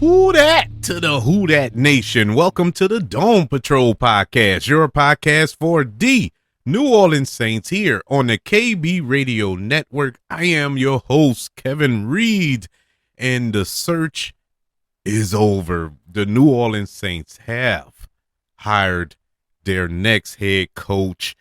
Who dat to the Who Dat Nation? Welcome to the Dome Patrol podcast, your podcast for the New Orleans Saints here on the KB Radio Network. I am your host, Kevin Reed, and the search is over. The New Orleans Saints have hired their next head coach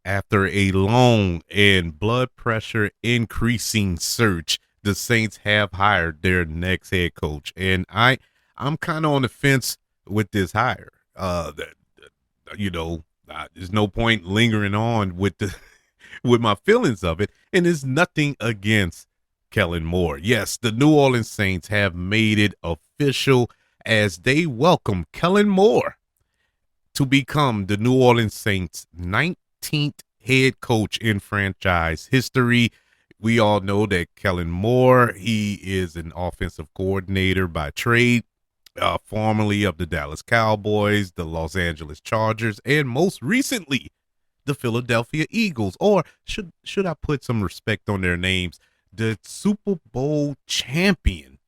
after a long and blood pressure increasing search. The Saints have hired their next head coach, and I'm kind of on the fence with this hire. There's no point lingering on with the with my feelings of it, and it's nothing against Kellen Moore. Yes, the New Orleans Saints have made it official as they welcome Kellen Moore to become the New Orleans Saints' 19th head coach in franchise history. We all know that Kellen Moore, he is an offensive coordinator by trade, formerly of the Dallas Cowboys, the Los Angeles Chargers, and most recently, the Philadelphia Eagles. Or should I put some respect on their names? The Super Bowl champion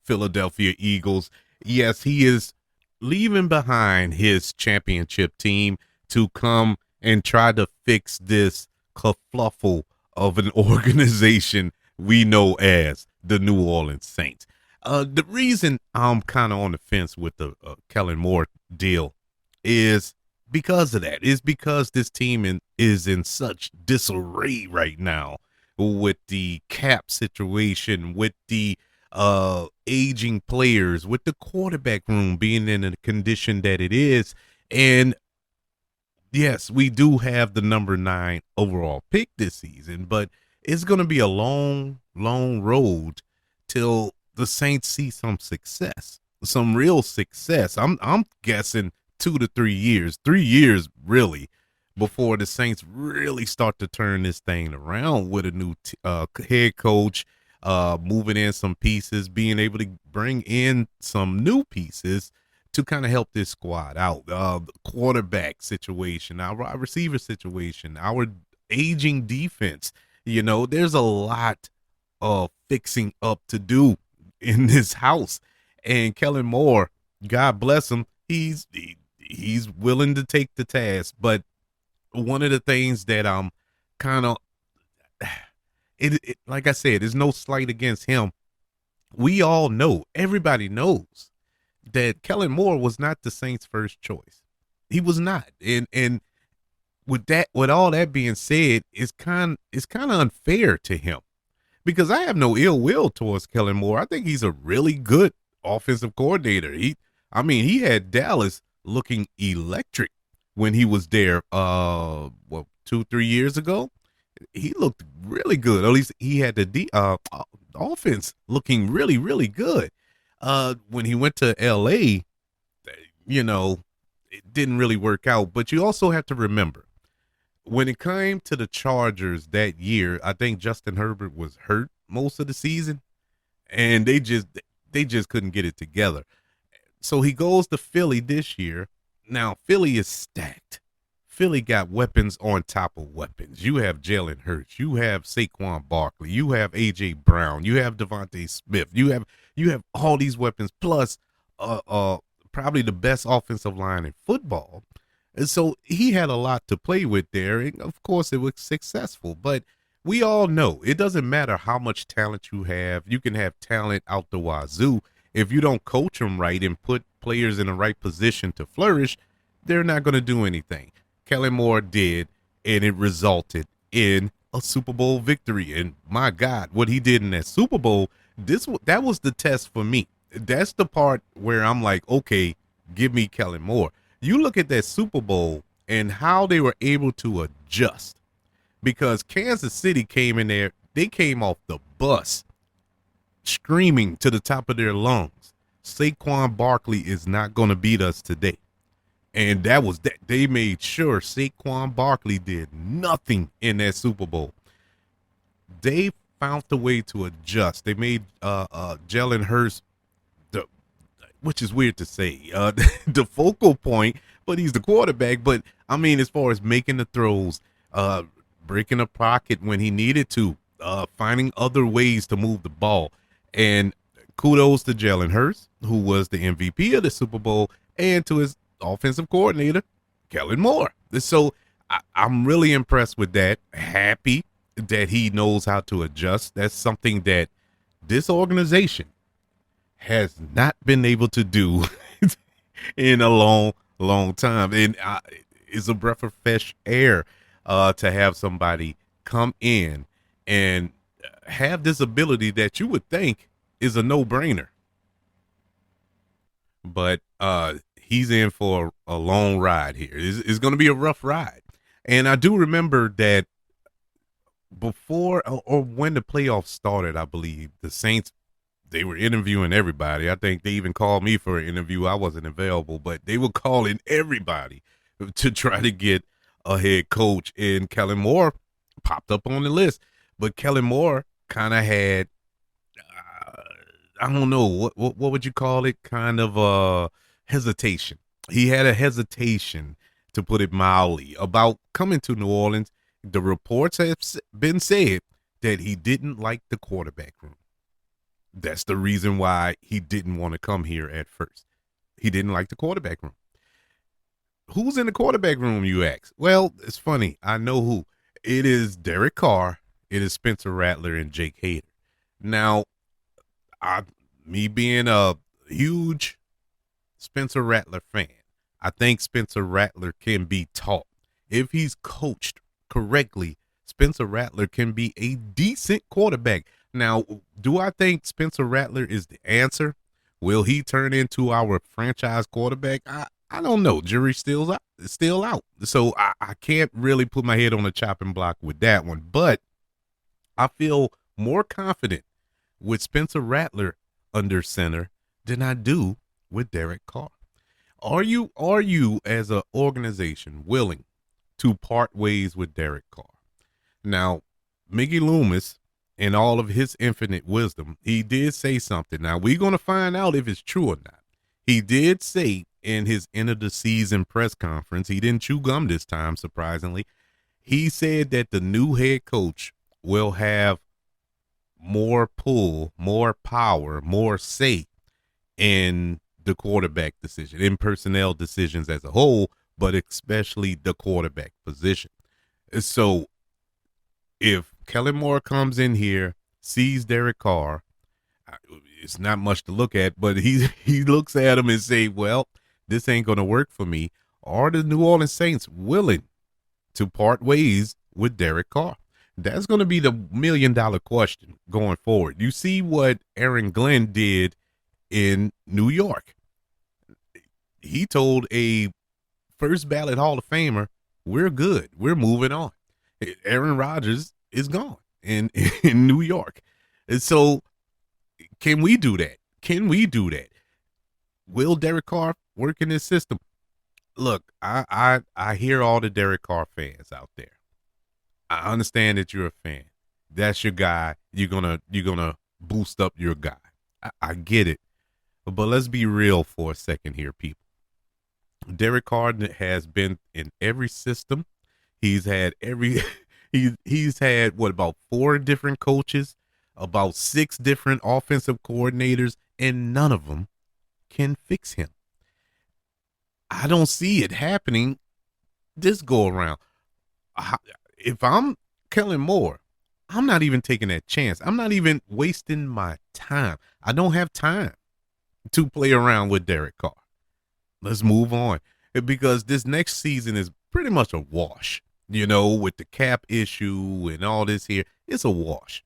Philadelphia Eagles. Yes, he is leaving behind his championship team to come and try to fix this kerfluffle of an organization we know as the New Orleans Saints. The reason I'm kind of on the fence with the Kellen Moore deal is because of that. Is because this team is in such disarray right now with the cap situation, with the aging players, with the quarterback room being in a condition that it is. And yes, we do have the number 9 overall pick this season, but it's going to be a long, long road till the Saints see some success, some real success. I'm guessing 2 to 3 years, 3 years really, before the Saints really start to turn this thing around with a new head coach, moving in some pieces, being able to bring in some new pieces to kind of help this squad out. The quarterback situation, our receiver situation, our aging defense. You know, there's a lot of fixing up to do in this house. And Kellen Moore, God bless him, he's willing to take the task. But one of the things that I'm kind of, like I said, there's no slight against him. We all know, everybody knows that Kellen Moore was not the Saints' first choice. He was not. And with all that being said, it's kind of unfair to him because I have no ill will towards Kellen Moore. I think he's a really good offensive coordinator. He had Dallas looking electric when he was there 2-3 years ago. He looked really good. At least he had the offense looking really, really good. When he went to LA, it didn't really work out. But you also have to remember, when it came to the Chargers that year, I think Justin Herbert was hurt most of the season, and they just couldn't get it together. So he goes to Philly this year. Now, Philly is stacked. Philly got weapons on top of weapons. You have Jalen Hurts. You have Saquon Barkley. You have A.J. Brown. You have Devontae Smith. You have all these weapons, plus probably the best offensive line in football. And so he had a lot to play with there. And of course, it was successful. But we all know it doesn't matter how much talent you have. You can have talent out the wazoo. If you don't coach them right and put players in the right position to flourish, they're not going to do anything. Kellen Moore did, and it resulted in a Super Bowl victory. And my God, what he did in that Super Bowl, that was the test for me. That's the part where I'm like, okay, give me Kellen Moore. You look at that Super Bowl and how they were able to adjust, because Kansas City came in there. They came off the bus screaming to the top of their lungs, Saquon Barkley is not going to beat us today. And that was that. They made sure Saquon Barkley did nothing in that Super Bowl. They found the way to adjust. They made Jalen Hurts, which is weird to say, the focal point, but he's the quarterback. But I mean, as far as making the throws, breaking a pocket when he needed to, finding other ways to move the ball, and kudos to Jalen Hurts, who was the MVP of the Super Bowl, and to his offensive coordinator, Kellen Moore. So I'm really impressed with that. Happy that he knows how to adjust. That's something that this organization has not been able to do in a long, long time. And it's a breath of fresh air to have somebody come in and have this ability that you would think is a no-brainer. But he's in for a long ride here. It's going to be a rough ride. And I do remember that before or when the playoffs started, I believe the Saints, they were interviewing everybody. I think they even called me for an interview. I wasn't available, but they were calling everybody to try to get a head coach. And Kellen Moore popped up on the list. But Kellen Moore kind of had, I don't know, what would you call it? Kind of hesitation. He had a hesitation, to put it mildly, about coming to New Orleans. The reports have been said that he didn't like the quarterback room. That's the reason why he didn't want to come here at first. He didn't like the quarterback room. Who's in the quarterback room, you ask? Well, it's funny. I know who. It is Derek Carr. It is Spencer Rattler and Jake Hader. Now, me being a huge Spencer Rattler fan, I think Spencer Rattler can be taught. If he's coached correctly, Spencer Rattler can be a decent quarterback. Now, do I think Spencer Rattler is the answer? Will he turn into our franchise quarterback? I don't know. Jury's still out. So I can't really put my head on the chopping block with that one. But I feel more confident with Spencer Rattler under center than I do with Derek Carr. Are you as an organization willing to part ways with Derek Carr? Now, Mickey Loomis, in all of his infinite wisdom, he did say something. Now, we're going to find out if it's true or not. He did say in his end of the season press conference, he didn't chew gum this time, surprisingly. He said that the new head coach will have more pull, more power, more say in the quarterback decision, in personnel decisions as a whole, but especially the quarterback position. So if Kellen Moore comes in here, sees Derek Carr, it's not much to look at, but he looks at him and say, well, this ain't going to work for me. Are the New Orleans Saints willing to part ways with Derek Carr? That's going to be the $1 million question going forward. You see what Aaron Glenn did in New York. He told a first ballot Hall of Famer, we're good. We're moving on. Aaron Rodgers is gone in New York. And so can we do that? Can we do that? Will Derek Carr work in this system? Look, I hear all the Derek Carr fans out there. I understand that you're a fan. That's your guy. You're gonna boost up your guy. I get it. But let's be real for a second here, people. Derek Carr has been in every system. He's had he's had what, about 4 different coaches, about 6 different offensive coordinators, and none of them can fix him. I don't see it happening this go around. If I'm Kellen Moore, I'm not even taking that chance. I'm not even wasting my time. I don't have time to play around with Derek Carr. Let's move on, because this next season is pretty much a wash. You know, with the cap issue and all this here, it's a wash.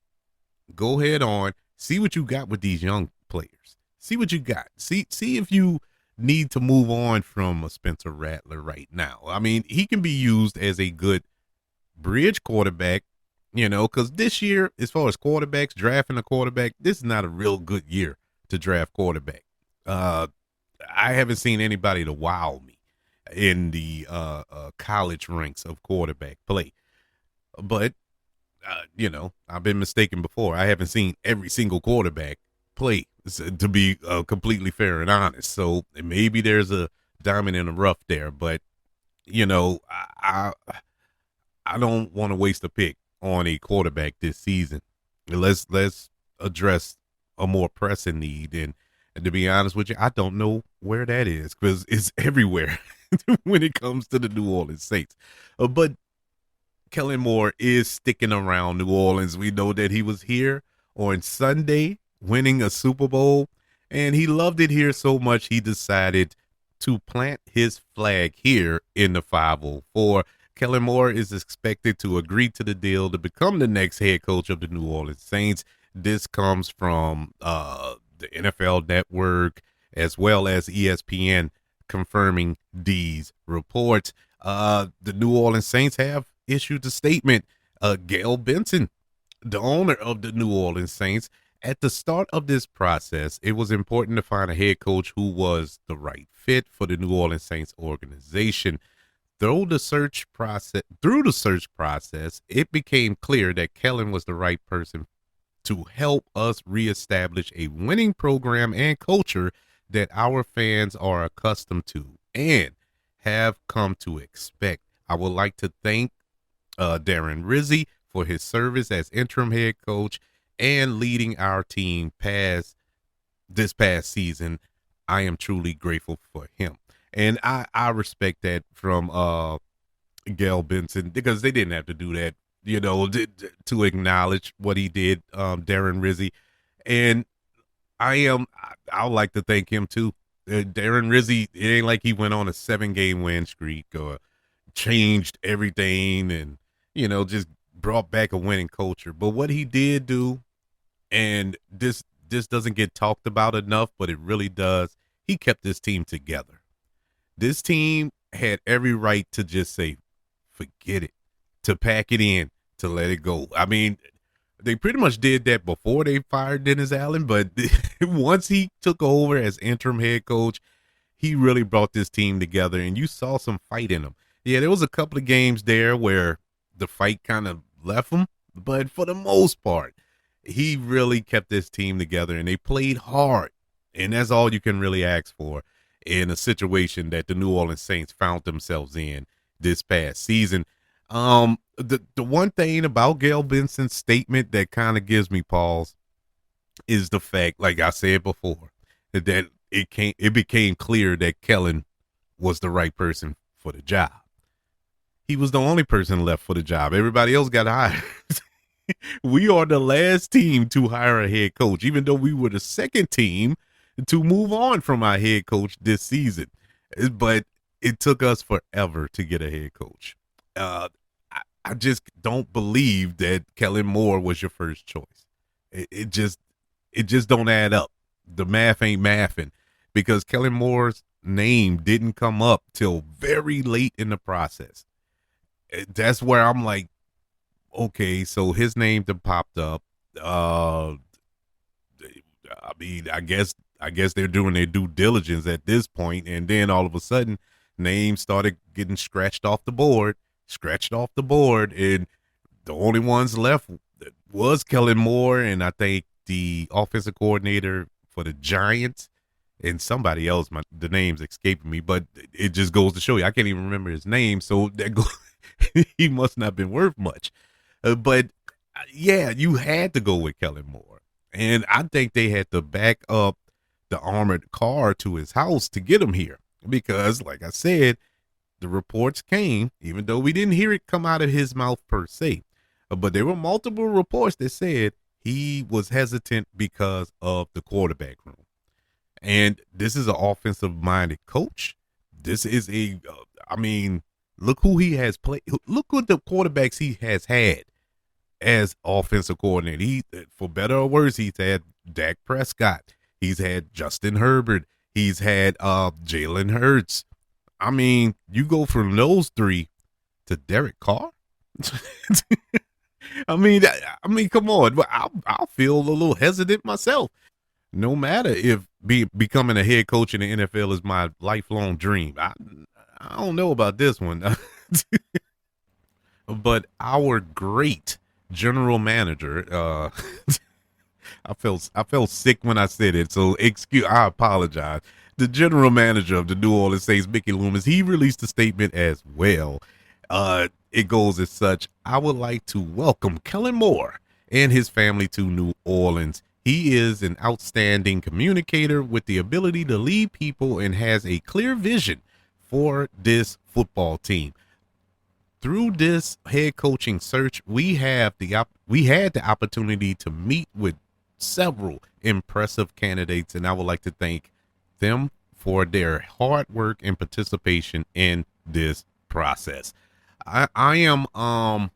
Go ahead on, see what you got with these young players. See what you got. See if you need to move on from a Spencer Rattler right now. I mean, he can be used as a good bridge quarterback, you know, because this year, as far as quarterbacks, drafting a quarterback, this is not a real good year to draft quarterback. I haven't seen anybody to wow me in the college ranks of quarterback play. But, you know, I've been mistaken before. I haven't seen every single quarterback play, to be completely fair and honest. So maybe there's a diamond in the rough there. But, you know, I don't want to waste a pick on a quarterback this season. Let's address a more pressing need. And to be honest with you, I don't know where that is because it's everywhere when it comes to the New Orleans Saints. But Kellen Moore is sticking around New Orleans. We know that he was here on Sunday winning a Super Bowl, and he loved it here so much he decided to plant his flag here in the 504. Kellen Moore is expected to agree to the deal to become the next head coach of the New Orleans Saints. This comes from the NFL Network as well as ESPN confirming these reports. The New Orleans Saints have issued a statement. Gail Benson, the owner of the New Orleans Saints, at the start of this process, it was important to find a head coach who was the right fit for the New Orleans Saints organization. Through the search process, it became clear that Kellen was the right person to help us reestablish a winning program and culture that our fans are accustomed to and have come to expect. I would like to thank Darren Rizzi for his service as interim head coach and leading our team past this past season. I am truly grateful for him. And I respect that from Gail Benson, because they didn't have to do that, to acknowledge what he did, Darren Rizzi. And I would like to thank him too. Darren Rizzi, it ain't like he went on a 7-game win streak or changed everything and, just brought back a winning culture. But what he did do, and this doesn't get talked about enough, but it really does, he kept this team together. This team had every right to just say, forget it, to pack it in, to let it go. I mean, they pretty much did that before they fired Dennis Allen, but once he took over as interim head coach, he really brought this team together, and you saw some fight in them. Yeah, there was a couple of games there where the fight kind of left him, but for the most part, he really kept this team together, and they played hard, and that's all you can really ask for in a situation that the New Orleans Saints found themselves in this past season. The one thing about Gail Benson's statement that kind of gives me pause is the fact, like I said before, that it became clear that Kellen was the right person for the job. He was the only person left for the job. Everybody else got hired. We are the last team to hire a head coach, even though we were the second team to move on from our head coach this season. But it took us forever to get a head coach. I just don't believe that Kellen Moore was your first choice. It just don't add up. The math ain't mathing, because Kellen Moore's name didn't come up till very late in the process. That's where I'm like, okay, so his name popped up. I mean, I guess they're doing their due diligence at this point, and then all of a sudden, names started getting scratched off the board, and the only ones left was Kellen Moore, and I think the offensive coordinator for the Giants and somebody else. The name's escaping me, but it just goes to show you I can't even remember his name, so he must not have been worth much. But yeah, you had to go with Kellen Moore, and I think they had to back up the armored car to his house to get him here, because, like I said, the reports came, even though we didn't hear it come out of his mouth per se, but there were multiple reports that said he was hesitant because of the quarterback room. And this is an offensive-minded coach. This is look who he has played. Look what the quarterbacks he has had as offensive coordinator. For better or worse, he's had Dak Prescott. He's had Justin Herbert. He's had Jalen Hurts. I mean, you go from those three to Derek Carr. I mean, come on. I'll feel a little hesitant myself. No matter if becoming a head coach in the NFL is my lifelong dream. I don't know about this one. But our great general manager, I felt sick when I said it, so I apologize. The general manager of the New Orleans Saints, Mickey Loomis, he released a statement as well. It goes as such: I would like to welcome Kellen Moore and his family to New Orleans. He is an outstanding communicator with the ability to lead people and has a clear vision for this football team. Through this head coaching search, we had the opportunity to meet with several impressive candidates, and I would like to thank them for their hard work and participation in this process. I am I,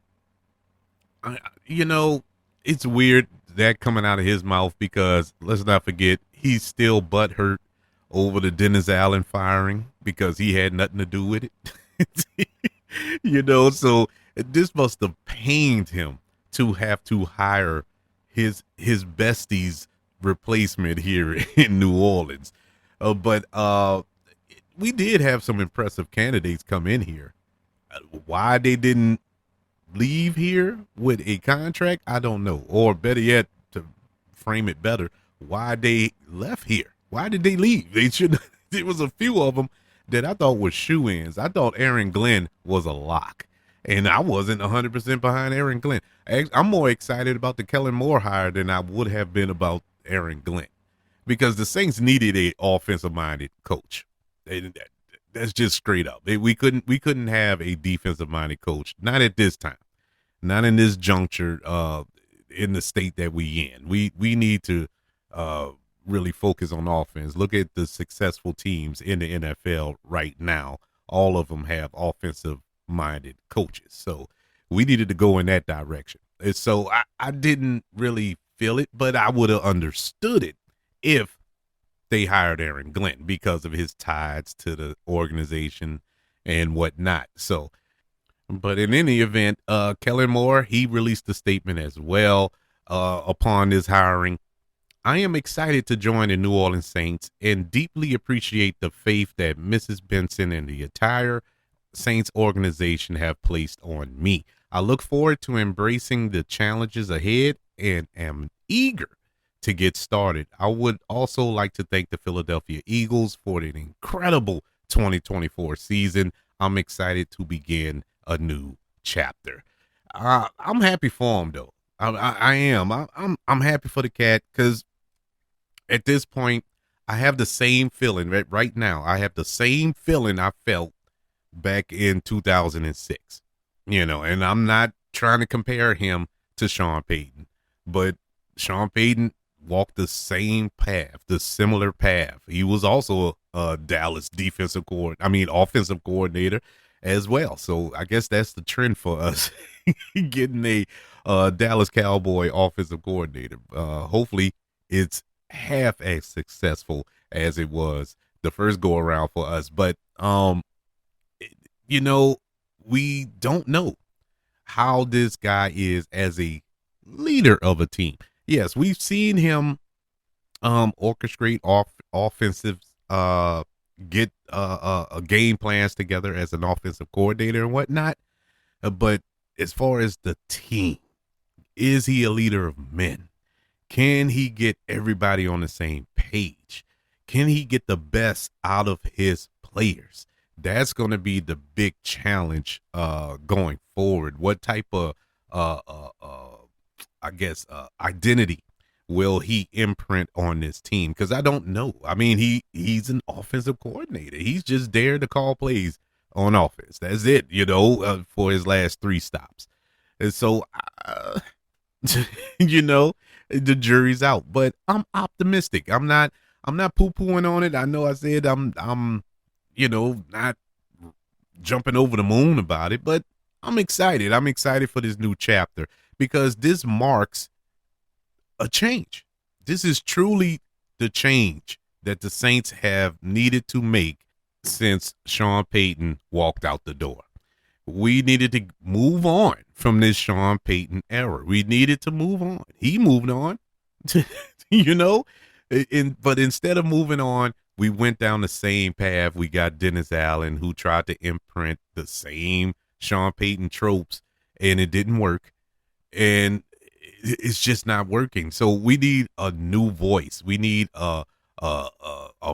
you know, it's weird that coming out of his mouth because let's not forget he's still butthurt over the Dennis Allen firing because he had nothing to do with it. So this must have pained him to have to hire his bestie's replacement here in New Orleans. But we did have some impressive candidates come in here. Why they didn't leave here with a contract, I don't know. Or better yet, to frame it better, why they left here. Why did they leave? They should. There was a few of them that I thought were shoe-ins. I thought Aaron Glenn was a lock, and I wasn't 100% behind Aaron Glenn. I'm more excited about the Kellen Moore hire than I would have been about Aaron Glenn, because the Saints needed a offensive-minded coach. That's just straight up. We couldn't have a defensive-minded coach, not at this time, not in this juncture, in the state that we in. We need to really focus on offense. Look at the successful teams in the NFL right now. All of them have offensive-minded coaches. So we needed to go in that direction. And so I didn't really feel it, but I would have understood it if they hired Aaron Glenn because of his ties to the organization and whatnot. So, but in any event, Kellen Moore, he released a statement as well upon his hiring. I am excited to join the New Orleans Saints and deeply appreciate the faith that Mrs. Benson and the entire Saints organization have placed on me. I look forward to embracing the challenges ahead and am eager to get started. I would also like to thank the Philadelphia Eagles for an incredible 2024 season. I'm excited to begin a new chapter. I'm happy for him though. I am. I'm happy for the cat because at this point I have the same feeling right now. I have the same feeling I felt back in 2006. And I'm not trying to compare him to Sean Payton, but Sean Payton walked the same path, the similar path. He was also a Dallas offensive coordinator as well. So I guess that's the trend for us, getting a Dallas Cowboy offensive coordinator. Hopefully it's half as successful as it was the first go around for us. But, we don't know how this guy is as a leader of a team. Yes, we've seen him orchestrate offensive get game plans together as an offensive coordinator and whatnot. But as far as the team, is he a leader of men? Can he get everybody on the same page? Can he get the best out of his players? That's going to be the big challenge going forward. What type of identity will he imprint on this team? Because I don't know. I mean, he's an offensive coordinator. He's just there to call plays on offense. That's it, for his last 3 stops. And so, the jury's out. But I'm optimistic. I'm not poo-pooing on it. I know I said I'm not jumping over the moon about it, but I'm excited. I'm excited for this new chapter because this marks a change. This is truly the change that the Saints have needed to make since Sean Payton walked out the door. We needed to move on from this Sean Payton era. We needed to move on. He moved on, but instead of moving on, we went down the same path. We got Dennis Allen, who tried to imprint the same Sean Payton tropes, and it didn't work. And it's just not working. So we need a new voice. We need a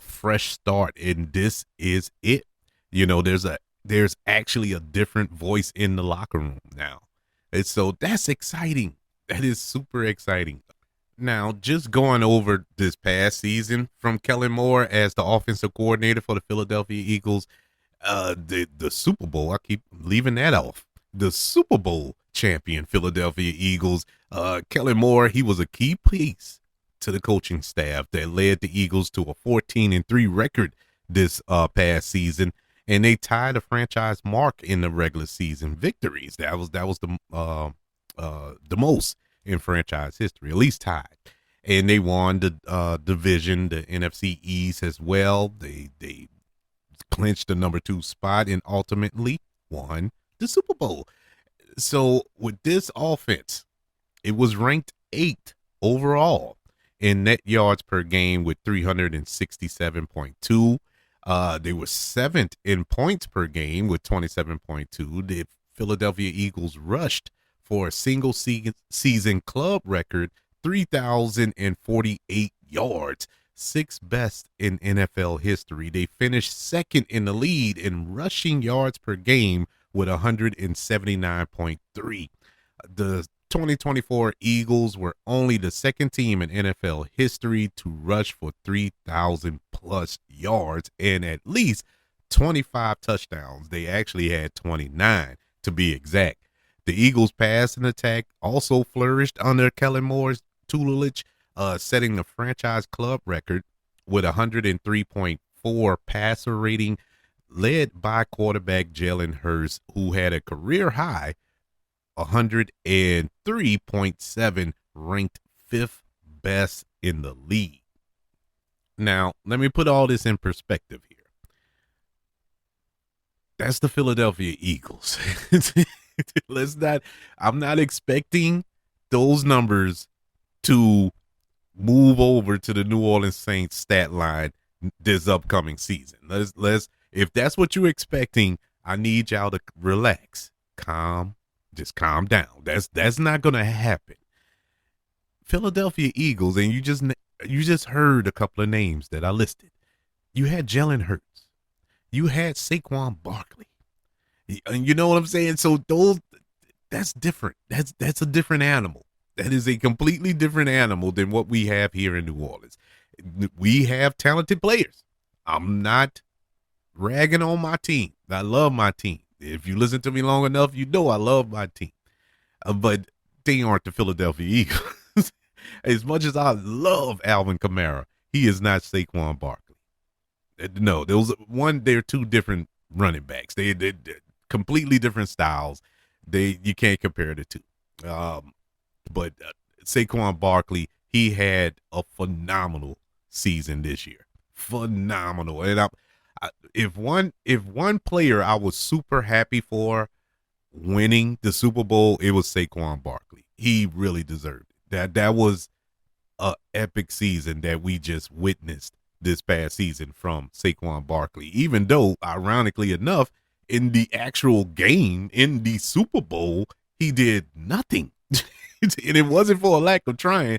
fresh start, and this is it. There's actually a different voice in the locker room now, and so that's exciting. That is super exciting. Now, just going over this past season from Kellen Moore as the offensive coordinator for the Philadelphia Eagles, the Super Bowl, I keep leaving that off. The Super Bowl champion Philadelphia Eagles, Kellen Moore, he was a key piece to the coaching staff that led the Eagles to a 14-3 record this past season, and they tied a franchise mark in the regular season victories. That was the most in franchise history, at least tied. And they won the division, the NFC East as well. They clinched the number 2 spot and ultimately won the Super Bowl. So with this offense, it was ranked 8th overall in net yards per game with 367.2. They were 7th in points per game with 27.2. The Philadelphia Eagles rushed for a single season club record 3,048 yards, 6th best in NFL history. They finished 2nd in the lead in rushing yards per game with 179.3. The 2024 Eagles were only the 2nd team in NFL history to rush for 3,000 plus yards and at least 25 touchdowns. They actually had 29 to be exact. The Eagles' passing attack also flourished under Kellen Moore's tutelage, setting the franchise club record with 103.4 passer rating, led by quarterback Jalen Hurts, who had a career high 103.7, ranked 5th best in the league. Now, let me put all this in perspective here. That's the Philadelphia Eagles. I'm not expecting those numbers to move over to the New Orleans Saints stat line this upcoming season. If that's what you're expecting, I need y'all to relax, just calm down. That's not going to happen. Philadelphia Eagles, and you just heard a couple of names that I listed. You had Jalen Hurts. You had Saquon Barkley. And you know what I'm saying? So that's different. That's a different animal. That is a completely different animal than what we have here in New Orleans. We have talented players. I'm not ragging on my team. I love my team. If you listen to me long enough, you know I love my team. But they aren't the Philadelphia Eagles. As much as I love Alvin Kamara, he is not Saquon Barkley. No, they're two different running backs. They're completely different styles. You can't compare the two. But Saquon Barkley, he had a phenomenal season this year. Phenomenal. And if one player I was super happy for winning the Super Bowl, it was Saquon Barkley. He really deserved it. That was a epic season that we just witnessed this past season from Saquon Barkley. Even though, ironically enough, in the actual game, in the Super Bowl, he did nothing. And it wasn't for a lack of trying.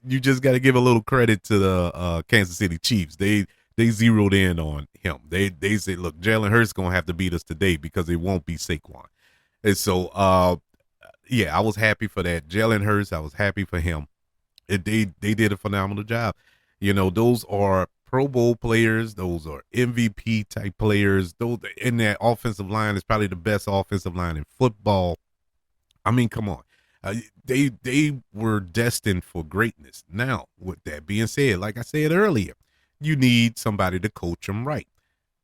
You just got to give a little credit to the Kansas City Chiefs. They zeroed in on him. They said, look, Jalen Hurts going to have to beat us today because it won't be Saquon. And so, yeah, I was happy for that. Jalen Hurts, I was happy for him. They did a phenomenal job. You know, those are Pro Bowl players. Those are MVP type players. Those in that offensive line is probably the best offensive line in football. I mean, come on. They were destined for greatness. Now, with that being said, like I said earlier, you need somebody to coach them right.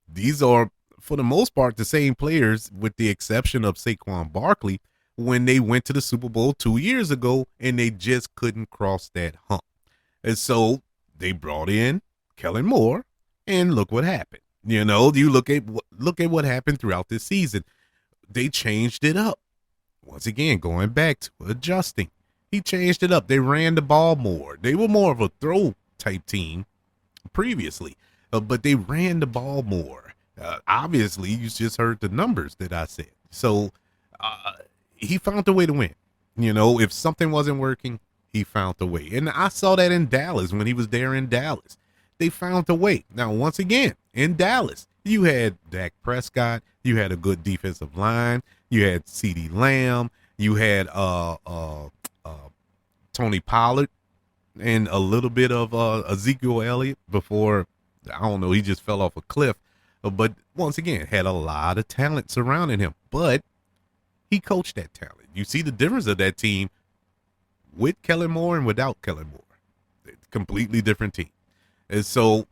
These are, for the most part, the same players, with the exception of Saquon Barkley, when they went to the Super Bowl 2 years ago and they just couldn't cross that hump. And so they brought in Kellen Moore, and look what happened. You know, you look at what happened throughout this season. They changed it up. Once again, going back to adjusting. He changed it up. They ran the ball more. They were more of a throw type team previously, but they ran the ball more. Obviously, you just heard the numbers that I said. So he found a way to win. You know, if something wasn't working, he found a way. And I saw that in Dallas when he was there in Dallas. They found a way. Now, once again, in Dallas, you had Dak Prescott. You had a good defensive line. You had CeeDee Lamb. You had Tony Pollard. and a little bit of Ezekiel Elliott before, I don't know, he just fell off a cliff. But once again, had a lot of talent surrounding him, but he coached that talent. You see the difference of that team with Kellen Moore and without Kellen Moore. It's a completely different team. And so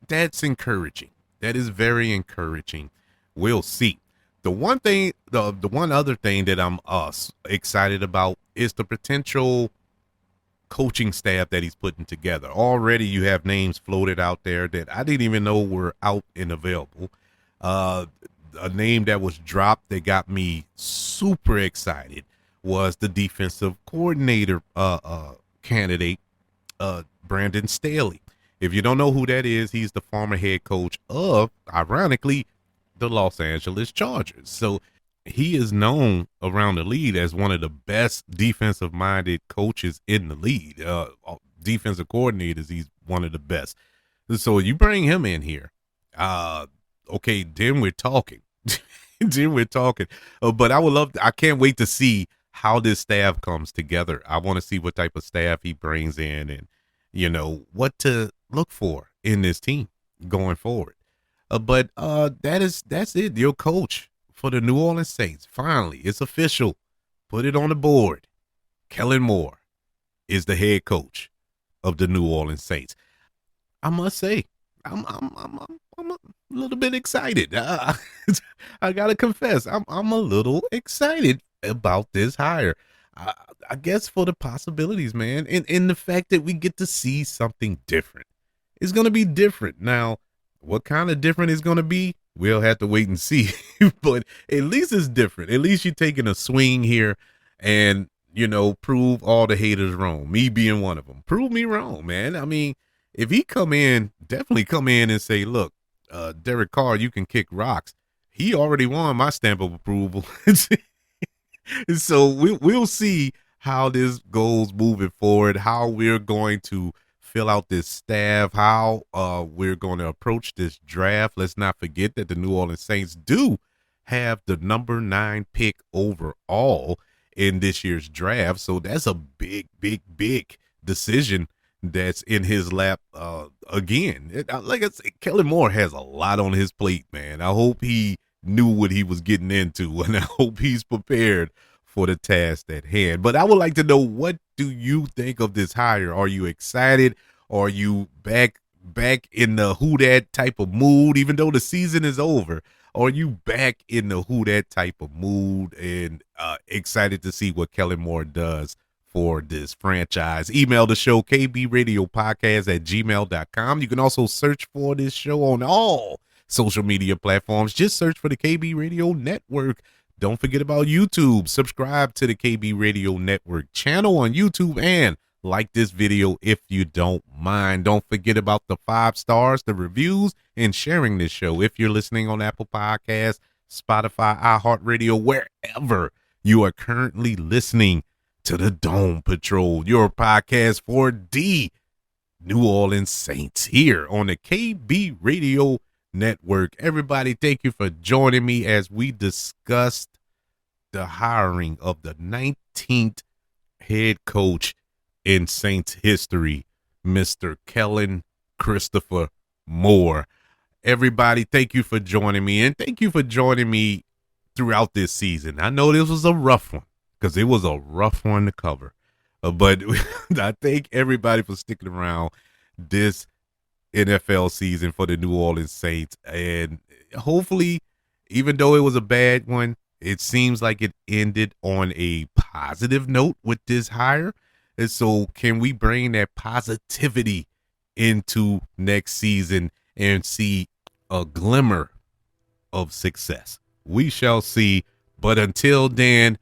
that's encouraging. That is very encouraging. We'll see. The one other thing that I'm excited about is the potential coaching staff that he's putting together. Already you have names floated out there that I didn't even know were out and available. A name that was dropped that got me super excited was the defensive coordinator candidate, Brandon Staley. If you don't know who that is, he's the former head coach of, ironically, the Los Angeles Chargers. So he is known around the league as one of the best defensive minded coaches in the league. Defensive coordinators, he's one of the best. So you bring him in here. Okay, then we're talking. Then we're talking. But I can't wait to see how this staff comes together. I want to see what type of staff he brings in and, what to look for in this team going forward. But that's it. Your coach for the New Orleans Saints. Finally, it's official. Put it on the board. Kellen Moore is the head coach of the New Orleans Saints. I must say, I'm a little bit excited. I gotta confess, I'm a little excited about this hire. I guess for the possibilities, man, and the fact that we get to see something different. It's gonna be different. Now, what kind of different is gonna be? We'll have to wait and see. But at least it's different. At least you're taking a swing here and, prove all the haters wrong. Me being one of them. Prove me wrong, man. I mean, if he definitely come in and say, look, Derek Carr, you can kick rocks. He already won my stamp of approval. So we'll see how this goes moving forward, how we're going to fill out this staff, how we're going to approach this draft. Let's not forget that the New Orleans Saints do have the number 9 pick overall in this year's draft. So that's a big, big, big decision that's in his lap again. Like I said, Kellen Moore has a lot on his plate, man. I hope he knew what he was getting into, and I hope he's prepared for the task at hand. But I would like to know, what do you think of this hire? Are you excited? Are you back in the who dat type of mood, even though the season is over? Are you back in the who dat type of mood and excited to see what Kellen Moore does for this franchise? Email the show, kbradiopodcast@gmail.com. You can also search for this show on all social media platforms. Just search for the KB Radio Network. Don't forget about YouTube. Subscribe to the KB Radio Network channel on YouTube and like this video if you don't mind. Don't forget about the 5 stars, the reviews, and sharing this show. If you're listening on Apple Podcasts, Spotify, iHeartRadio, wherever you are currently listening to the Dome Patrol, your podcast for the New Orleans Saints here on the KB Radio Network. Everybody, thank you for joining me as we discussed the hiring of the 19th head coach in Saints history, Mr. Kellen Christopher Moore. Everybody, thank you for joining me, and thank you for joining me throughout this season. I know this was a rough one, because it was a rough one to cover, but I thank everybody for sticking around this NFL season for the New Orleans Saints. And hopefully, even though it was a bad one, it seems like it ended on a positive note with this hire. And so can we bring that positivity into next season and see a glimmer of success? We shall see. But until then,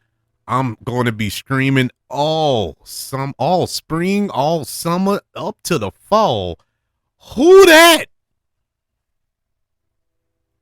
I'm going to be screaming all spring, all summer, up to the fall. Who dat?